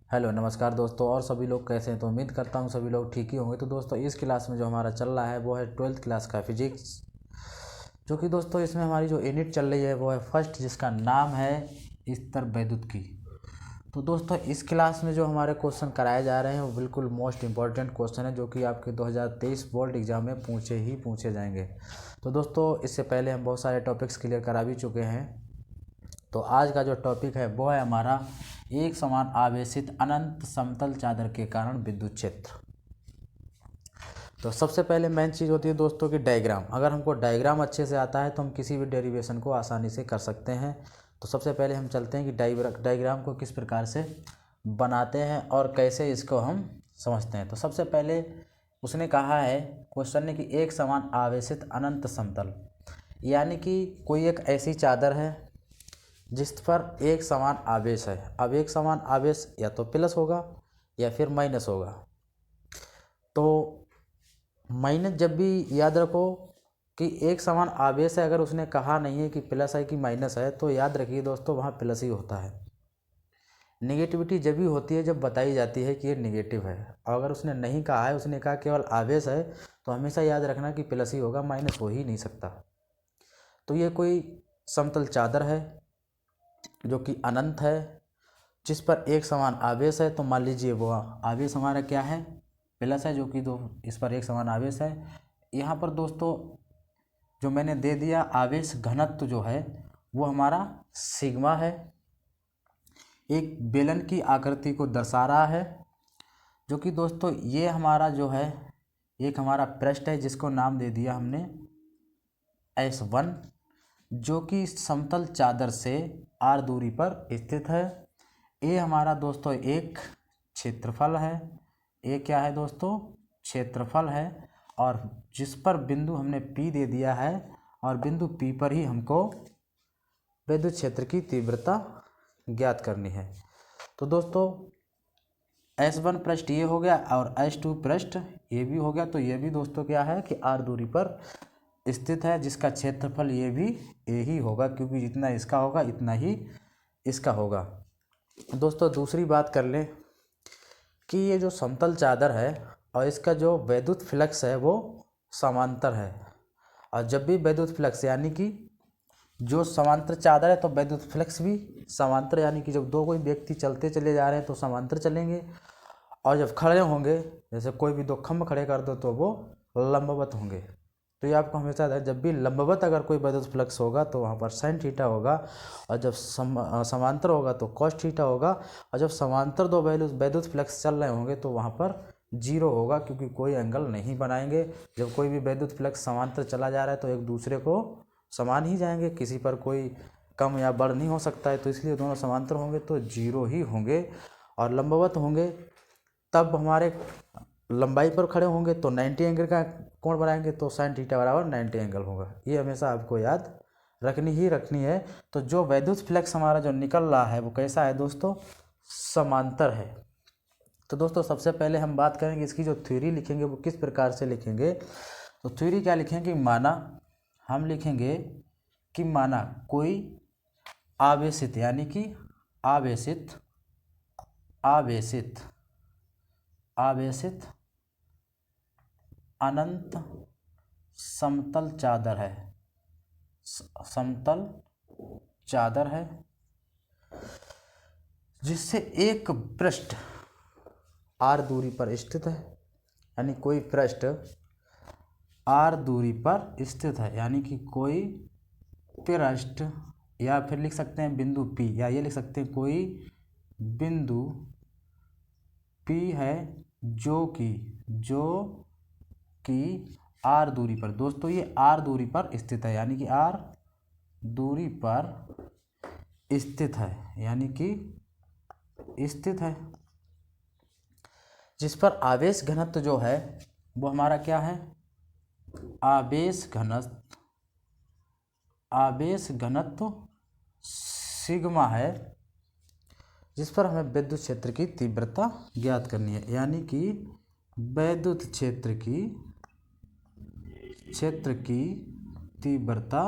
Hello नमस्कार दोस्तों। और सभी लोग कैसे हैं? तो उम्मीद करता हूँ सभी लोग ठीक ही होंगे। तो दोस्तों इस क्लास में जो हमारा चल रहा है वो है 12th क्लास का फिजिक्स, जो कि दोस्तों इसमें हमारी जो यूनिट चल रही है वो है फर्स्ट, जिसका नाम है स्तर वैद्युत की। तो दोस्तों इस क्लास में जो हमारे क्वेश्चन कराए जा रहे हैं वो बिल्कुल मोस्ट इंपॉर्टेंट क्वेश्चन है, जो कि आपके 2023 बोर्ड एग्जाम में पूछे जाएंगे। तो दोस्तों इससे पहले हम बहुत सारे टॉपिक्स क्लियर करा भी चुके हैं। तो आज का जो टॉपिक है वो है हमारा एक समान आवेशित अनंत समतल चादर के कारण विद्युत क्षेत्र। तो सबसे पहले मेन चीज़ होती है दोस्तों की डायग्राम। अगर हमको डायग्राम अच्छे से आता है तो हम किसी भी डेरिवेशन को आसानी से कर सकते हैं। तो सबसे पहले हम चलते हैं कि डायग्राम को किस प्रकार से बनाते हैं और कैसे इसको हम समझते हैं। तो सबसे पहले उसने कहा है क्वेश्चन ने कि एक समान आवेशित अनंत समतल, यानी कि कोई एक ऐसी चादर है जिस पर एक समान आवेश है। अब एक समान आवेश या तो प्लस होगा या फिर माइनस होगा। तो माइनस जब भी याद रखो कि एक समान आवेश है, अगर उसने कहा नहीं है कि प्लस है कि माइनस है तो याद रखिए दोस्तों वहाँ प्लस ही होता है। नेगेटिविटी जब भी होती है जब बताई जाती है कि ये नेगेटिव है। और अगर उसने नहीं कहा है, उसने कहा केवल आवेश है, तो हमेशा याद रखना कि प्लस ही होगा, माइनस हो ही नहीं सकता। तो ये कोई समतल चादर है जो कि अनंत है, जिस पर एक समान आवेश है। तो मान लीजिए वो आवेश हमारा क्या है, प्लस है, जो कि दो इस पर एक समान आवेश है। यहाँ पर दोस्तों जो मैंने दे दिया आवेश घनत्व जो है वो हमारा सिग्मा है। एक बेलन की आकृति को दर्शा रहा है, जो कि दोस्तों ये हमारा जो है एक हमारा पृष्ठ है जिसको नाम दे दिया हमने S1, जो कि समतल चादर से r दूरी पर स्थित है। ये हमारा दोस्तों एक क्षेत्रफल है। ये क्या है दोस्तों? क्षेत्रफल है। और जिस पर बिंदु हमने P दे दिया है, और बिंदु P पर ही हमको विद्युत क्षेत्र की तीव्रता ज्ञात करनी है। तो दोस्तों S1 पृष्ठ ये हो गया और S2 पृष्ठ ये भी हो गया। तो ये भी दोस्तों क्या है कि r दूरी पर स्थित है, जिसका क्षेत्रफल ये भी ए ही होगा, क्योंकि जितना इसका होगा इतना ही इसका होगा। दोस्तों दूसरी बात कर लें कि ये जो समतल चादर है और इसका जो वैद्युत फ्लक्स है वो समांतर है। और जब भी वैद्युत फ्लक्स यानी कि जो समांतर चादर है तो वैद्युत फ्लक्स भी समांतर, यानी कि जब दो कोई व्यक्ति चलते चले जा रहे हैं तो समांतर चलेंगे, और जब खड़े होंगे जैसे कोई भी दो खंभ खड़े कर दो तो वो लंबवत होंगे। तो ये आपको हमेशा याद है, जब भी लंबवत अगर कोई वैद्युत फ्लक्स होगा तो वहाँ पर साइन थीटा होगा, और जब समांतर होगा तो कॉस थीटा होगा। और जब समांतर दो वैद्युत फ्लक्स चल रहे होंगे तो वहाँ पर जीरो होगा, क्योंकि कोई एंगल नहीं बनाएंगे। जब कोई भी वैद्युत फ्लक्स समांतर चला जा रहा है तो एक दूसरे को समान ही जाएंगे, किसी पर कोई कम या बढ़ नहीं हो सकता है। तो इसलिए दोनों समांतर होंगे तो जीरो ही होंगे। और लंबवत होंगे तब हमारे लंबाई पर खड़े होंगे तो 90 एंगल का कोण बनाएंगे, तो साइन थीटा बराबर 90 एंगल होगा। ये हमेशा आपको याद रखनी है। तो जो वैद्युत फ्लक्स हमारा जो निकल रहा है वो कैसा है दोस्तों? समांतर है। तो दोस्तों सबसे पहले हम बात करेंगे इसकी जो थ्योरी लिखेंगे वो किस प्रकार से लिखेंगे। तो थ्योरी क्या लिखेंगे? हम लिखेंगे कि माना कोई आवेशित, यानी कि आवेशित अनंत समतल चादर है जिससे एक पृष्ठ r दूरी पर स्थित है। यानी कोई पृष्ठ r दूरी पर स्थित है, यानी कि कोई पृष्ठ, या फिर लिख सकते हैं बिंदु P, या ये लिख सकते हैं कोई बिंदु P है जो कि r दूरी पर, दोस्तों ये r दूरी पर स्थित है, यानी कि r दूरी पर स्थित है, यानी कि स्थित है, जिस पर आवेश घनत्व जो है वो हमारा क्या है? आवेश घनत्व सिग्मा है, जिस पर हमें विद्युत क्षेत्र की तीव्रता ज्ञात करनी है। यानी कि विद्युत क्षेत्र की तीव्रता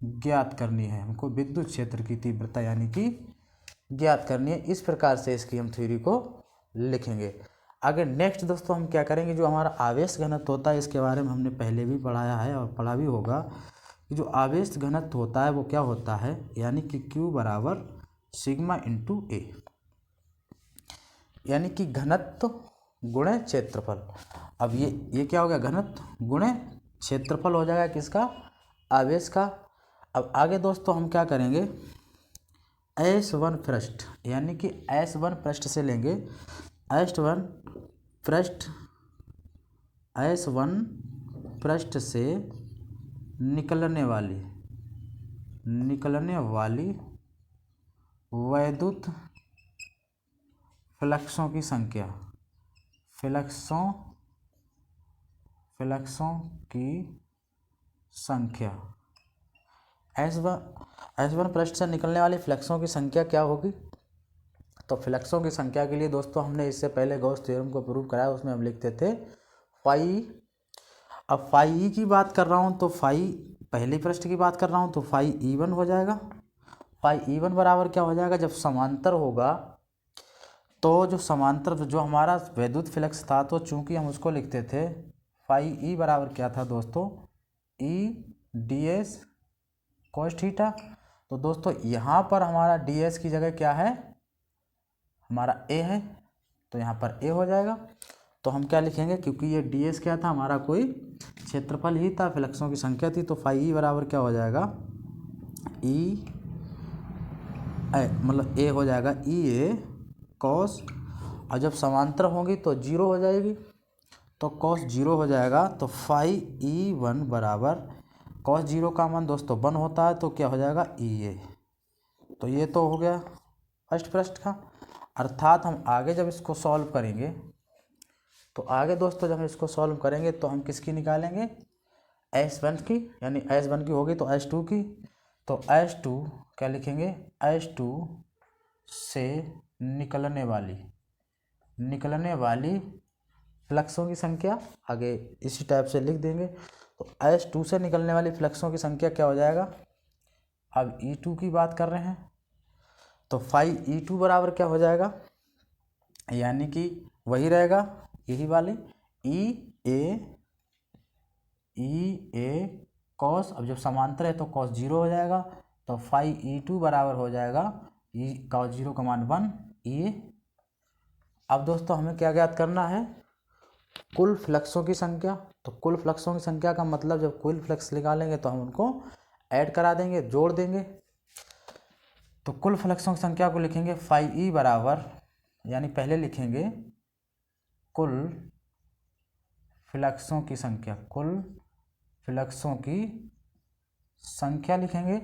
ज्ञात करनी है हमको। विद्युत क्षेत्र की तीव्रता यानी कि ज्ञात करनी है। इस प्रकार से इसकी हम थ्योरी को लिखेंगे। आगे नेक्स्ट दोस्तों हम क्या करेंगे, जो हमारा आवेश घनत्व होता है इसके बारे में हमने पहले भी पढ़ाया है और पढ़ा भी होगा कि जो आवेश घनत्व होता है वो क्या होता है, यानी कि Q बराबर सिग्मा इंटू ए, यानी कि घनत्व गुणे क्षेत्रफल। अब ये क्या हो गया, घनत्व गुणे क्षेत्रफल हो जाएगा किसका, आवेश का। अब आगे दोस्तों हम क्या करेंगे, S1 पृष्ठ, यानी कि S1 पृष्ठ से लेंगे, S1 पृष्ठ से निकलने वाली वैद्युत फ्लक्सों की संख्या, फ्लक्सों की संख्या, S1 पृष्ठ से निकलने वाली फ्लक्सों की संख्या क्या होगी। तो फ्लक्सों की संख्या के लिए दोस्तों हमने इससे पहले गॉस थ्योरम को प्रूव कराया, उसमें हम लिखते थे फाई। अब फाई की बात कर रहा हूँ तो फाई पहले पृष्ठ की बात कर रहा हूँ तो फाई E1 हो जाएगा। फाई E1 बराबर क्या हो जाएगा, जब समांतर होगा तो जो समांतर जो हमारा वैद्युत फ्लक्स था तो चूंकि हम उसको लिखते थे फाई E बराबर क्या था दोस्तों, E ds cos थीटा। तो दोस्तों यहाँ पर हमारा ds की जगह क्या है, हमारा a है, तो यहाँ पर a हो जाएगा। तो हम क्या लिखेंगे, क्योंकि ये ds क्या था, हमारा कोई क्षेत्रफल ही था, फ्लक्सों की संख्या थी, तो फाई E बराबर क्या हो जाएगा, मतलब a हो जाएगा E a cos, और जब समांतर होंगी तो 0 हो जाएगी, तो cos 0 हो जाएगा। तो फाई E1 बराबर cos 0 का मान दोस्तों 1 होता है, तो क्या हो जाएगा EA। तो ये तो हो गया फर्स्ट पृष्ठ का। अर्थात हम आगे जब इसको सॉल्व करेंगे तो आगे दोस्तों जब हम इसको सॉल्व करेंगे तो हम किसकी निकालेंगे, S1 की, यानी S1 की होगी तो S2 की। तो S2 क्या लिखेंगे, S2 से निकलने वाली फ्लक्सों की संख्या, आगे इसी टाइप से लिख देंगे। तो S2 से निकलने वाली फ्लक्सों की संख्या क्या हो जाएगा, अब E2 की बात कर रहे हैं तो फाई E2 बराबर क्या हो जाएगा, यानी कि वही रहेगा यही वाले E A cos, अब जब समांतर है तो cos 0 हो जाएगा, तो फाई E2 बराबर हो जाएगा cos 0 का मान 1 EA। अब दोस्तों हमें क्या ज्ञात करना है, कुल फ्लक्सों की संख्या। तो कुल फ्लक्सों की संख्या का मतलब जब कुल फ्लक्स निकालेंगे तो हम उनको ऐड करा देंगे, जोड़ देंगे। तो कुल फ्लक्सों की संख्या को लिखेंगे फाई E बराबर, यानी पहले लिखेंगे कुल फ्लक्सों की संख्या लिखेंगे,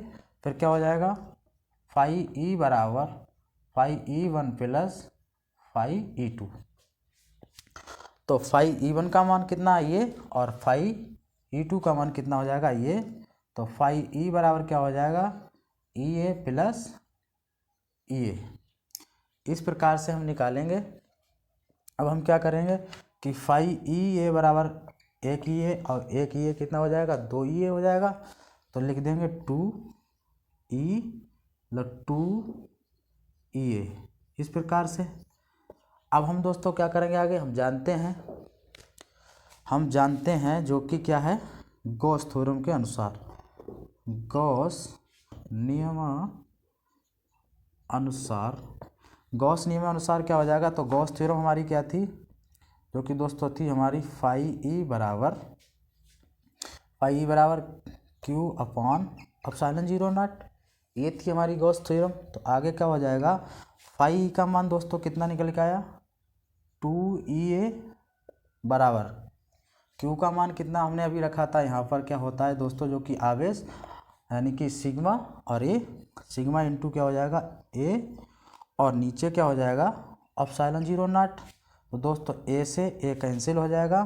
फिर क्या हो जाएगा, फाई E बराबर phi E1 plus phi E2। तो फाई E1 का मान कितना है ये, और फाई E2 का मान कितना हो जाएगा ये। तो फाई E बराबर क्या हो जाएगा, EA प्लस EA। इस प्रकार से हम निकालेंगे। अब हम क्या करेंगे कि फाई EA बराबर 1 EA, और 1 EA कितना हो जाएगा, 2 EA हो जाएगा। तो लिख देंगे 2E मतलब 2 EA, इस प्रकार से। अब हम दोस्तों क्या करेंगे आगे, हम जानते हैं जो कि क्या है, गॉस थ्योरम के अनुसार, गॉस नियम अनुसार क्या हो जाएगा। तो गॉस थ्योरम हमारी क्या थी, जो कि दोस्तों थी हमारी फाई E बराबर Q अपॉन एप्सिलॉन 0 नॉट, ये थी हमारी गॉस थ्योरम। तो आगे क्या हो जाएगा, फाई का मान दोस्तों कितना निकल के आया, 2EA बराबर Q का मान कितना हमने अभी रखा था, यहाँ पर क्या होता है दोस्तों, जो कि आवेश यानी कि सिग्मा, और A सिग्मा इंटू क्या हो जाएगा A, और नीचे क्या हो जाएगा एप्सिलॉन 0 नॉट। तो दोस्तों A से A कैंसिल हो जाएगा,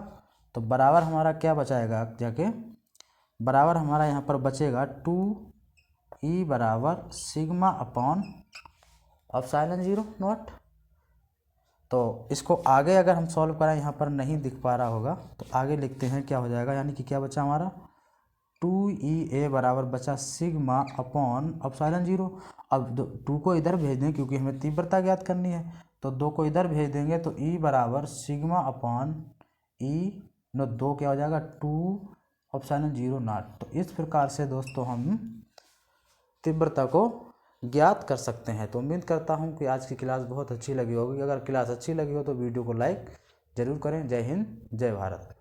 तो बराबर हमारा क्या बचाएगा, जाके बराबर हमारा यहाँ पर बचेगा 2E बराबर सिग्मा अपॉन एप्सिलॉन 0 नॉट। तो इसको आगे अगर हम सॉल्व करें, यहाँ पर नहीं दिख पा रहा होगा तो आगे लिखते हैं क्या हो जाएगा, यानी कि क्या बचा हमारा 2EA बराबर बचा सिग्मा अपॉन एप्सिलॉन 0, अब 2 को इधर भेज दें क्योंकि हमें तीव्रता ज्ञात करनी है, तो 2 को इधर भेज देंगे तो E बराबर सिग्मा अपॉन ई नो 2 क्या हो जाएगा 2ε0 तो इस प्रकार से दोस्तों हम तीव्रता को ज्ञात कर सकते हैं। तो उम्मीद करता हूँ कि आज की क्लास बहुत अच्छी लगी होगी। अगर क्लास अच्छी लगी हो तो वीडियो को लाइक ज़रूर करें। जय हिंद, जय भारत।